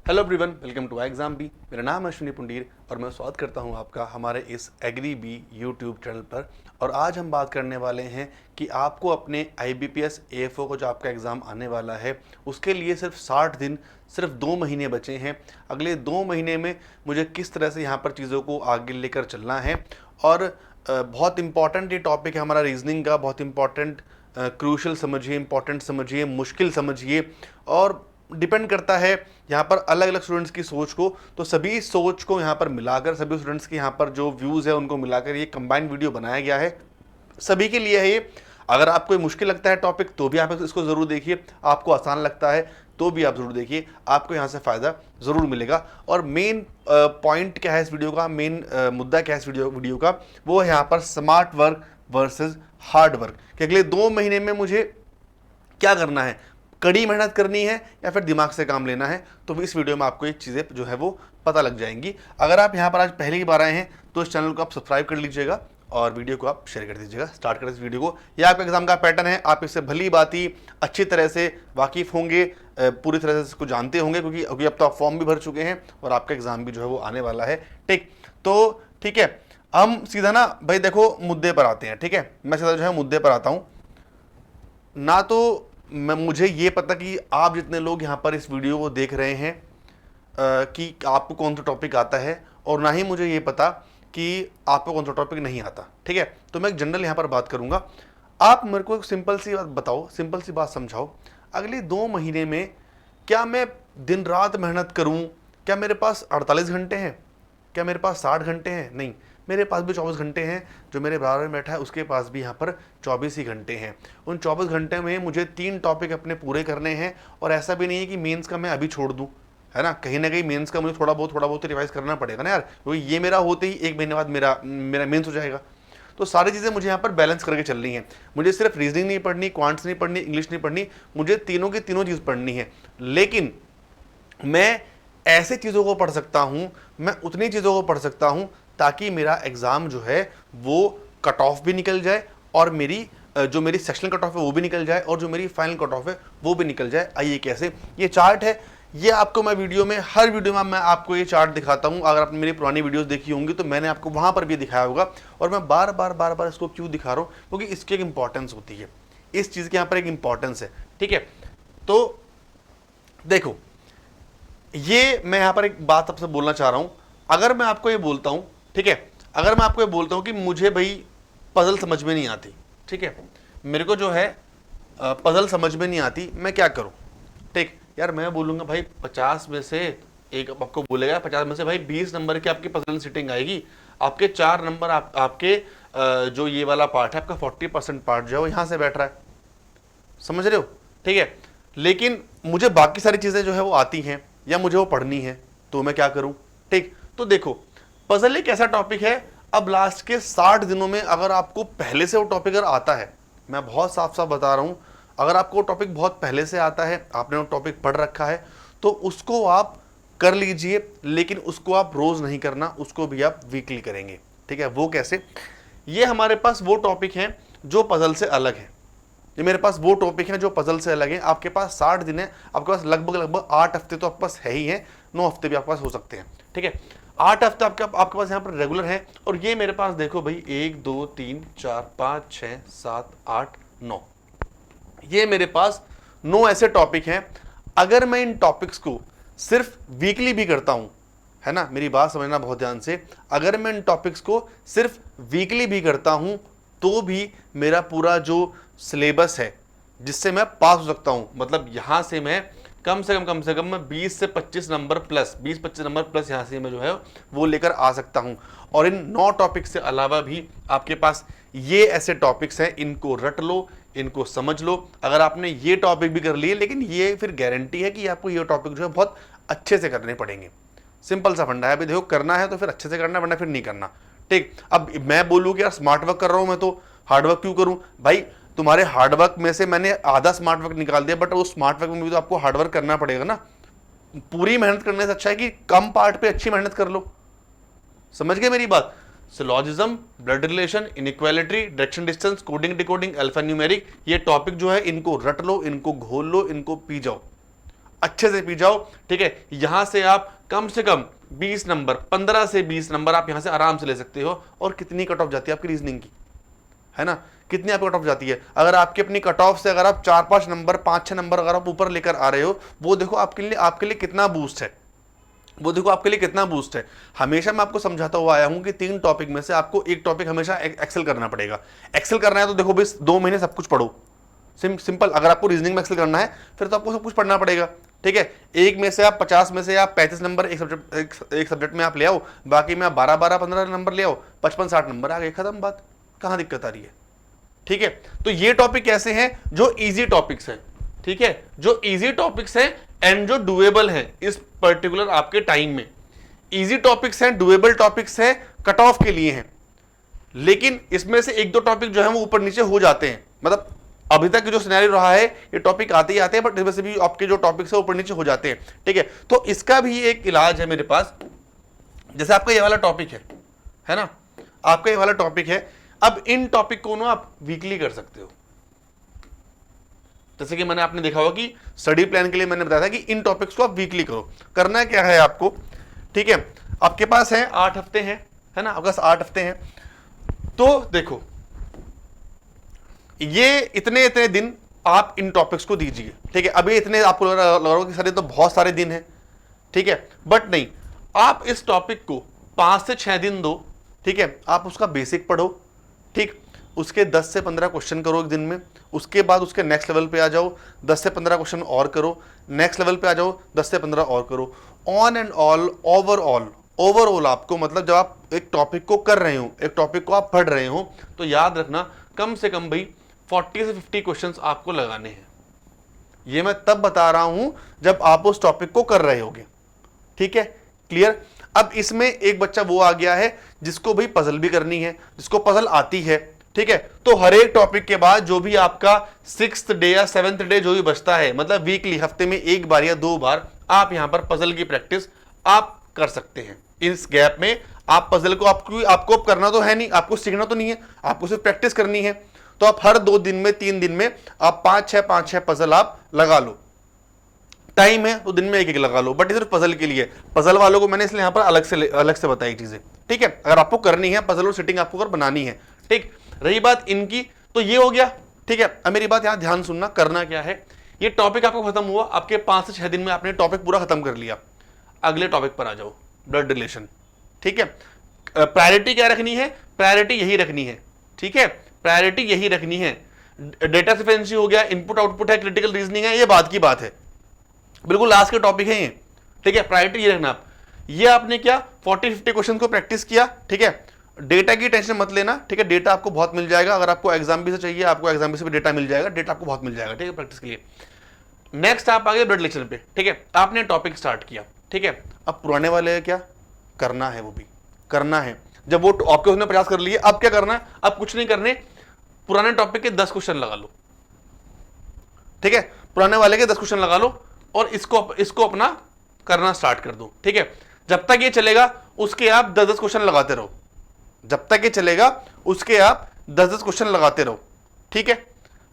Hello everyone, welcome to exam B. मेरा नाम है अश्विनी पुंडीर और मैं स्वागत करता हूं आपका हमारे इस एग्री बी यूट्यूब चैनल पर। और आज हम बात करने वाले हैं कि आपको अपने आईबीपीएस एएफओ को जो आपका एग्ज़ाम आने वाला है उसके लिए सिर्फ 60 दिन, सिर्फ 2 महीने बचे हैं। अगले 2 महीने में मुझे किस तरह से यहाँ पर चीज़ों को आगे लेकर चलना है। और बहुत इंपॉर्टेंट ये टॉपिक है हमारा रीजनिंग का, बहुत इंपॉर्टेंट, क्रूशल समझिए, इंपॉर्टेंट समझिए, मुश्किल समझिए। और डिपेंड करता है यहाँ पर अलग अलग स्टूडेंट्स की सोच को, तो सभी सोच को यहाँ पर मिलाकर, सभी स्टूडेंट्स के यहाँ पर जो व्यूज़ है उनको मिलाकर ये कंबाइंड वीडियो बनाया गया है, सभी के लिए है ये। अगर आपको मुश्किल लगता है टॉपिक तो भी आप इसको ज़रूर देखिए, आपको आसान लगता है तो भी आप ज़रूर देखिए, आपको यहाँ से फ़ायदा ज़रूर मिलेगा। और मेन पॉइंट क्या है इस वीडियो का, मेन मुद्दा क्या है इस वीडियो का, वो है यहाँ पर smart work versus hard work कि अगले 2 महीने में मुझे क्या करना है, कड़ी मेहनत करनी है या फिर दिमाग से काम लेना है। तो इस वीडियो में आपको ये चीज़ें जो है वो पता लग जाएंगी। अगर आप यहाँ पर आज पहली बार आए हैं तो इस चैनल को आप सब्सक्राइब कर लीजिएगा और वीडियो को आप शेयर कर दीजिएगा। स्टार्ट करें इस वीडियो को। यह आपका एग्जाम का पैटर्न है, आप इससे भली बाती अच्छी तरह से वाकिफ़ होंगे, पूरी तरह से इसको जानते होंगे, क्योंकि अभी अब तो आप फॉर्म भी भर चुके हैं और आपका एग्जाम भी जो है वो आने वाला है। ठीक है, हम सीधा ना भाई देखो मुद्दे पर आते हैं। ठीक है, मैं सीधा जो है मुद्दे पर आता हूँ ना। तो मुझे ये पता कि आप जितने लोग यहाँ पर इस वीडियो को देख रहे हैं कि आपको कौन सा टॉपिक आता है, और ना ही मुझे ये पता कि आपको कौन सा टॉपिक नहीं आता। ठीक है, तो मैं एक जनरल यहाँ पर बात करूँगा। आप मेरे को एक सिंपल सी बात बताओ, सिंपल सी बात समझाओ, अगले 2 महीने में क्या मैं दिन रात मेहनत करूँ? क्या मेरे पास 48 घंटे हैं? क्या मेरे पास 60 घंटे हैं? नहीं, मेरे पास भी 24 घंटे हैं। जो मेरे बराबर में बैठा है उसके पास भी यहाँ पर 24 ही घंटे हैं। उन 24 घंटे में मुझे 3 टॉपिक अपने पूरे करने हैं। और ऐसा भी नहीं है कि मेंस का मैं अभी छोड़ दूँ, है ना। कहीं ना कहीं मेंस का मुझे थोड़ा बहुत रिवाइज करना पड़ेगा ना यार, क्योंकि ये मेरा होते ही 1 महीने बाद मेरा मेंस हो जाएगा। तो सारी चीज़ें मुझे यहाँ पर बैलेंस करके चल रही हैं। मुझे सिर्फ रीजनिंग नहीं पढ़नी, क्वांट्स नहीं पढ़नी, इंग्लिश नहीं पढ़नी, मुझे तीनों की तीनों चीज़ पढ़नी है। लेकिन मैं ऐसे चीज़ों को पढ़ सकता हूँ, मैं उतनी चीज़ों को पढ़ सकता हूँ ताकि मेरा एग्ज़ाम जो है वो कट ऑफ भी निकल जाए और मेरी जो मेरी सेक्शनल कट ऑफ है वो भी निकल जाए और जो मेरी फाइनल कट ऑफ है वो भी निकल जाए। आइए कैसे, ये चार्ट है, ये आपको मैं वीडियो में, हर वीडियो में मैं आपको ये चार्ट दिखाता हूँ। अगर आपने मेरी पुरानी वीडियोस देखी होंगी तो मैंने आपको वहाँ पर भी दिखाया होगा। और मैं बार बार इसको क्यों दिखा रहा हूँ, क्योंकि इसकी एक इंपॉर्टेंस होती है, इस चीज़ की यहाँ पर एक इंपॉर्टेंस है। ठीक है, तो देखो, ये मैं यहाँ पर एक बात आपसे बोलना चाह रहा हूँ। अगर मैं आपको ये बोलता हूँ, ठीक है, अगर मैं आपको ये बोलता हूँ कि मुझे भाई पजल समझ में नहीं आती, ठीक है, मेरे को जो है पजल समझ में नहीं आती, मैं क्या करूँ? ठीक यार, मैं बोलूँगा भाई 50 में से एक आपको बोलेगा, 50 में से भाई 20 नंबर की आपकी पजल सीटिंग आएगी। आपके 4 नंबर आपके जो ये वाला पार्ट है, आपका 40% पार्ट जो है वो यहाँ से बैठ रहा है, समझ रहे हो? ठीक है, लेकिन मुझे बाकी सारी चीज़ें जो है वो आती हैं या मुझे वो पढ़नी है, तो मैं क्या करूँ? ठीक, तो देखो, पजल एक ऐसा टॉपिक है, अब लास्ट के 60 दिनों में अगर आपको पहले से वो टॉपिक अगर आता है, मैं बहुत साफ साफ बता रहा हूँ, अगर आपको वो टॉपिक बहुत पहले से आता है, आपने वो टॉपिक पढ़ रखा है, तो उसको आप कर लीजिए। लेकिन उसको आप रोज़ नहीं करना, उसको भी आप वीकली करेंगे। ठीक है, वो कैसे? ये हमारे पास वो टॉपिक हैं जो पजल से अलग है। ये मेरे पास वो टॉपिक है जो पजल से अलग है। आपके पास 60 दिन है, आपके पास लगभग 8 हफ्ते तो आपके पास है ही है, 9 हफ्ते भी आपके पास हो सकते हैं। ठीक है, 8 हफ्ते आपके पास यहाँ पर रेगुलर है। और ये मेरे पास देखो भाई 1 2 3 4 5 6 7 8 9, ये मेरे पास 9 ऐसे टॉपिक हैं। अगर मैं इन टॉपिक्स को सिर्फ वीकली भी करता हूँ, है ना, मेरी बात समझना बहुत ध्यान से, अगर मैं इन टॉपिक्स को सिर्फ वीकली भी करता हूँ तो भी मेरा पूरा जो सिलेबस है जिससे मैं पास हो सकता हूँ, मतलब यहाँ से मैं कम से कम मैं 20 से 25 नंबर प्लस, 20-25 नंबर प्लस यहाँ से मैं जो है वो लेकर आ सकता हूँ। और इन 9 टॉपिक्स से अलावा भी आपके पास ये ऐसे टॉपिक्स हैं, इनको रट लो, इनको समझ लो। अगर आपने ये टॉपिक भी कर लिए, लेकिन ये फिर गारंटी है कि आपको ये टॉपिक जो है बहुत अच्छे से करने पड़ेंगे। सिंपल सा फंडा है, अभी देखो करना है तो फिर अच्छे से करना, वरना फिर नहीं करना। ठीक, अब मैं बोलूँ कि यार स्मार्ट वर्क कर रहा हूँ मैं तो हार्ड वर्क क्यों करूँ? भाई तुम्हारे हार्डवर्क में से मैंने आधा स्मार्ट वर्क निकाल दिया, बट उस स्मार्ट वर्क में भी तो आपको हार्डवर्क करना पड़ेगा ना। पूरी मेहनत करने से अच्छा है कि कम पार्ट पे अच्छी मेहनत कर लो। समझ गए मेरी बात? Syllogism, blood relation, inequality, direction distance, coding decoding, alpha numeric, ये टॉपिक जो है इनको रट लो, इनको घोल लो, इनको पी जाओ। अच्छे से पी जाओ, ठीक है। यहां से आप कम से कम 20 नंबर, 15 से 20 नंबर आप यहां से आराम से ले सकते हो। और कितनी कट ऑफ जाती है आपकी रीजनिंग की, है ना, कितनी आपकी कट ऑफ जाती है। अगर आपकी अपनी कट ऑफ से अगर आप 4-5 नंबर, 5-6 नंबर अगर आप ऊपर लेकर आ रहे हो, वो देखो आपके लिए कितना बूस्ट है, वो देखो आपके लिए कितना बूस्ट है। हमेशा मैं आपको समझाता हुआ आया हूं कि 3 टॉपिक में से आपको एक टॉपिक हमेशा एक्सेल करना पड़ेगा। एक्सेल करना है तो देखो बस 2 महीने सब कुछ पढ़ो, सिंपल। अगर आपको रीजनिंग में एक्सेल करना है फिर तो आपको सब कुछ पढ़ना पड़ेगा, ठीक है। एक में से आप 50 में से आप 35 नंबर एक सब्जेक्ट में आप ले आओ, बाकी में आप 12-12, 15 नंबर ले आओ, 55-60 नंबर आ गए, खत्म बात, कहां दिक्कत आ रही है, ठीक है। तो ये टॉपिक ऐसे हैं जो इजी टॉपिक्स हैं, ठीक है, जो इजी टॉपिक्स हैं एंड जो डुएबल हैं इस पर्टिकुलर आपके टाइम में। इजी टॉपिक्स हैं, डुएबल टॉपिक्स हैं, कट ऑफ के लिए हैं। लेकिन इसमें से 1-2 टॉपिक जो है वो ऊपर नीचे हो जाते हैं, मतलब अभी तक जो सिनेरियो रहा है ये टॉपिक आते ही आते हैं, बट इसमें से भी आपके जो टॉपिक्स है ऊपर नीचे हो जाते हैं, ठीक है। तो इसका भी एक इलाज है मेरे पास। जैसे आपका ये वाला टॉपिक है ना, आपका ये वाला टॉपिक है। अब इन टॉपिक को ना आप वीकली कर सकते हो। जैसे कि मैंने आपने देखा होगा कि स्टडी प्लान के लिए मैंने बताया था कि इन टॉपिक्स को आप वीकली करो। करना क्या है आपको, ठीक है, आपके पास है 8 हफ्ते हैं, है ना, आपके पास 8 हफ्ते हैं। तो देखो ये इतने इतने दिन आप इन टॉपिक्स को दीजिए, ठीक है। अभी इतने आपको लग रहा होगा कि सर ये तो बहुत सारे दिन हैं, ठीक है, बट नहीं, आप इस टॉपिक को 5 से 6 दिन दो, ठीक है। आप उसका बेसिक पढ़ो, ठीक, उसके 10 से 15 क्वेश्चन करो एक दिन में, उसके बाद उसके नेक्स्ट लेवल पे आ जाओ, 10 से 15 क्वेश्चन और करो, नेक्स्ट लेवल पे आ जाओ, 10 से 15 और करो। ऑन एंड ऑल ओवरऑल आपको, मतलब जब आप एक टॉपिक को कर रहे हो, एक टॉपिक को आप पढ़ रहे हो, तो याद रखना कम से कम भाई 40 से 50 क्वेश्चंस आपको लगाने हैं। ये मैं तब बता रहा हूं जब आप उस टॉपिक को कर रहे होगे, ठीक है, क्लियर। अब इसमें एक बच्चा वो आ गया है जिसको भाई पजल भी करनी है, जिसको पजल आती है, ठीक है। तो हर एक टॉपिक के बाद जो भी आपका 6th डे या 7th डे जो भी बचता है, मतलब वीकली, हफ्ते में 1 बार या 2 बार आप यहां पर पजल की प्रैक्टिस आप कर सकते हैं। इस गैप में आप पजल को आपको करना तो है नहीं, आपको सीखना तो नहीं है, आपको सिर्फ प्रैक्टिस करनी है। तो आप हर 2 दिन में, 3 दिन में आप 5-6 पजल आप लगा लो। टाइम है तो दिन में एक लगा लो, बट ये सिर्फ पजल के लिए। पजल वालों को मैंने इसलिए यहां पर अलग से बताई चीजें, ठीक है। अगर आपको करनी है पजल और सिटिंग आपको अगर बनानी है, ठीक। रही बात इनकी, तो ये हो गया, ठीक है। अब मेरी बात यहां ध्यान सुनना, करना क्या है, ये टॉपिक आपको खत्म हुआ, आपके 5 से 6 दिन में आपने टॉपिक पूरा खत्म कर लिया। अगले टॉपिक पर आ जाओ, ब्लड रिलेशन, ठीक है। प्रायोरिटी क्या रखनी है, प्रायोरिटी यही रखनी है, ठीक है, प्रायोरिटी यही रखनी है। डेटा सफिशिएंसी हो गया, इनपुट आउटपुट है, क्रिटिकल रीजनिंग है, ये बात की बात है, बिल्कुल लास्ट के टॉपिक है ये, ठीक है। प्रायोरिटी ये रखना आप। ये आपने क्या 40-50 क्वेश्चन को प्रैक्टिस किया, ठीक है। डेटा की टेंशन मत लेना, ठीक है, डेटा आपको बहुत मिल जाएगा। अगर आपको एग्जाम भी से चाहिए, आपको एग्जाम से भी डेटा मिल जाएगा, डेटा आपको बहुत मिल जाएगा, ठीक है, प्रैक्टिस के लिए। नेक्स्ट आप आ गए ब्लड रिलेशन पे, ठीक है। आपने टॉपिक स्टार्ट किया, ठीक है। अब पुराने वाले क्या करना है, वो भी करना है। जब वो आपके उसने 50 कर लिए, अब क्या करना है, अब कुछ नहीं करने, पुराने टॉपिक के 10 क्वेश्चन लगा लो, ठीक है। पुराने वाले के 10 क्वेश्चन लगा लो और इसको अपना करना स्टार्ट कर दो, ठीक है। जब तक ये चलेगा उसके आप 10-10 क्वेश्चन लगाते रहो, जब तक ये चलेगा उसके आप 10-10 क्वेश्चन लगाते रहो, ठीक है।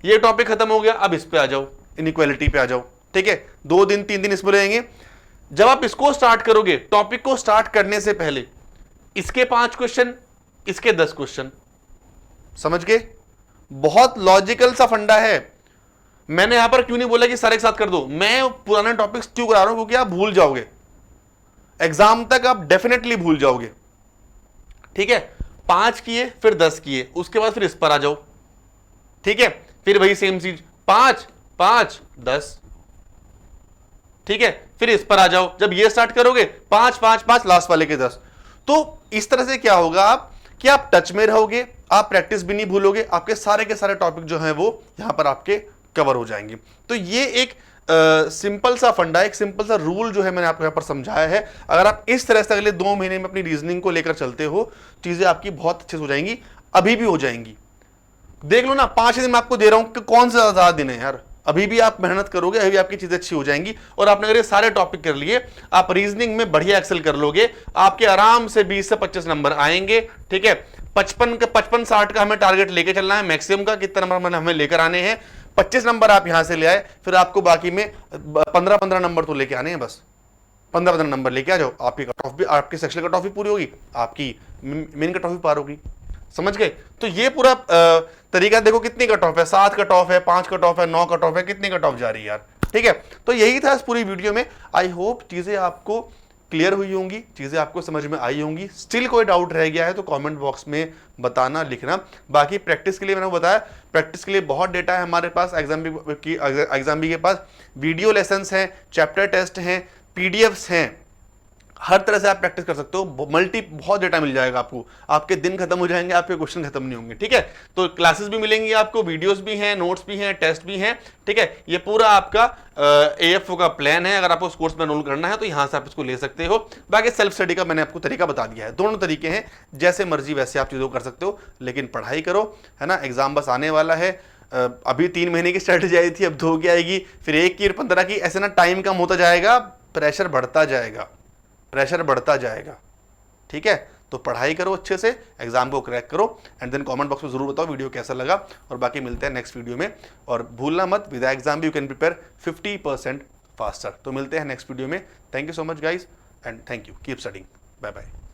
ये टॉपिक खत्म हो गया, अब इस पे आ जाओ, इनइक्वालिटी पे आ जाओ, ठीक है। 2 दिन 3 दिन इसमें रहेंगे। जब आप इसको स्टार्ट करोगे, टॉपिक को स्टार्ट करने से पहले इसके 5 क्वेश्चन, इसके 10 क्वेश्चन, समझ गए। बहुत लॉजिकल सा फंडा है। मैंने यहां पर क्यों नहीं बोला कि सारे एक साथ कर दो, मैं पुराने टॉपिक्स क्यों करा रहा हूं, क्योंकि आप भूल जाओगे, एग्जाम तक आप डेफिनेटली भूल जाओगे, ठीक है। 5 किए, फिर 10 किए, उसके बाद फिर इस पर आ जाओ, ठीक है। फिर वही सेम चीज, 5 5 10, ठीक है। फिर इस पर आ जाओ, जब ये स्टार्ट करोगे 5 5 5, लास्ट वाले के 10। तो इस तरह से क्या होगा आप कि आप टच में रहोगे, आप प्रैक्टिस भी नहीं भूलोगे, आपके सारे के सारे टॉपिक जो हैं वो यहां पर आपके कवर हो जाएंगे। तो ये एक सिंपल सा फंडा, एक सिंपल सा रूल जो है मैंने आपको यहां पर समझाया है। अगर आप इस तरह से अगले 2 महीने में अपनी रीजनिंग को लेकर चलते हो, चीजें आपकी बहुत अच्छे से हो जाएंगी, अभी भी हो जाएंगी। देख लो ना, 5 दिन में आपको दे रहा हूं कि कौन सा ज्यादा दिन है यार, अभी भी आप मेहनत करोगे, अभी आपकी चीजें अच्छी हो जाएंगी। और आपने अगर ये सारे टॉपिक कर लिए, आप रीजनिंग में बढ़िया एक्सेल कर लोगे, आपके आराम से 20 से 25 नंबर आएंगे, ठीक है। 55-60 का हमें टारगेट लेके चलना है, मैक्सिमम का कितना नंबर हमें लेकर आने हैं। 25 नंबर आप यहां से ले आए, फिर आपको बाकी में 15-15 नंबर तो लेके आने हैं बस। 15-15 नंबर लेके आ जाओ, आपकी कट ऑफ भी, आपकी सेक्शन कट ऑफ भी पूरी होगी, आपकी मेन कट ऑफ भी पार होगी। समझ गए? तो ये पूरा तरीका देखो, कितनी कट ऑफ है, 7 कट ऑफ है, 5 कट ऑफ है, 9 कट ऑफ है, कितनी कट ऑफ जा रही है यार। ठीक है, तो यही था इस पूरी वीडियो में। आई होप चीजें आपको क्लियर हुई होंगी, चीजें आपको समझ में आई होंगी। स्टिल कोई डाउट रह गया है तो कमेंट बॉक्स में बताना, लिखना। बाकी प्रैक्टिस के लिए मैंने बताया, प्रैक्टिस के लिए बहुत डेटा है हमारे पास, एग्जाम बी के पास वीडियो लेसन्स हैं, चैप्टर टेस्ट हैं, पीडीएफ्स हैं, हर तरह से आप प्रैक्टिस कर सकते हो। बहुत डेटा मिल जाएगा आपको, आपके दिन खत्म हो जाएंगे, आपके क्वेश्चन खत्म नहीं होंगे। ठीक है, तो क्लासेस भी मिलेंगी आपको, वीडियोस भी हैं, नोट्स भी हैं, टेस्ट भी हैं। ठीक है, ये पूरा आपका एएफओ का प्लान है। अगर आपको उस कोर्स में एनरोल करना है तो यहां से आप इसको ले सकते हो। बाकी सेल्फ स्टडी का मैंने आपको तरीका बता दिया है, दोनों तरीके हैं, जैसे मर्जी वैसे आप चीजों को कर सकते हो, लेकिन पढ़ाई करो, है ना। एग्जाम बस आने वाला है, अभी 3 महीने की स्ट्रेटेजी आई थी, अब 2 की आएगी, फिर 1 की, 15 की, ऐसे ना टाइम कम होता जाएगा, प्रेशर बढ़ता जाएगा, प्रेशर बढ़ता जाएगा। ठीक है, तो पढ़ाई करो अच्छे से, एग्जाम को क्रैक करो, एंड देन कमेंट बॉक्स में जरूर बताओ वीडियो कैसा लगा। और बाकी मिलते हैं नेक्स्ट वीडियो में, और भूलना मत, with exam B you can prepare 50% faster. तो मिलते हैं नेक्स्ट वीडियो में। Thank you so much guys, and thank you, keep studying, bye bye.